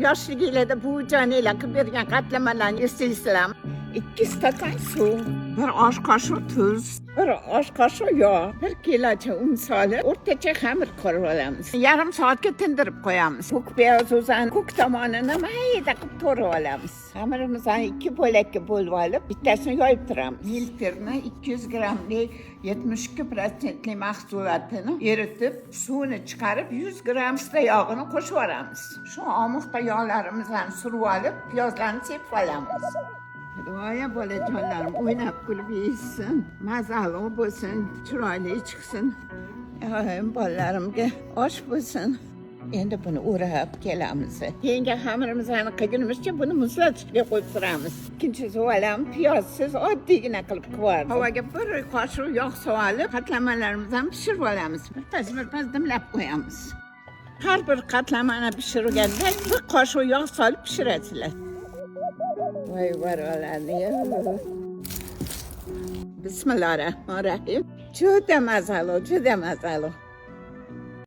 yoshliginglarda buvijoninlar qilib bergan qatlamalarni eslaysizlarmi? 2 stakan suv, 1 osh qoshiq tuz, 1 osh qoshiq yog', 1 kilocha un solib, o'rtacha xamir qilib olamiz. Yarim soatga tindirib qo'yamiz. Ko'k piyoz o'zani ko'k tomonini mayda qilib to'g'rab olamiz. Xamirimizni 2 bo'lakka bo'lib olib, bittasini yoyib turamiz. Milterni 200 grammlik 72% mahsulotini eritib, suvini chiqarib, 100 gramm pista yog'ini qo'shib yuboramiz. Shu omoqda yog'larimizni surib olib, piyozlarni sepib olamiz. Voya bolajonlarim o'ynab kulib yeysin, mazali bo'lsin, chiroyli chiqsin. Bolalarimga osh bo'lsin. Endi buni o'rab kelamiz. Keyingi xamirimizni qilgunimizcha buni muzlatishga qo'yib turamiz. Ikkinchi savolim piyozsiz oddiygina qilib qivordim. Havoga 1 qoshiq yog' solib, qatlamalarimizni pishirib olamiz. Birpas dimlab qo'yamiz. Har bir qatlamani pishirganda 1 qoshiq yog' solib pishirasizlar. Voy varoladi. Bismillahirrahmanirrahim. Juda mazali.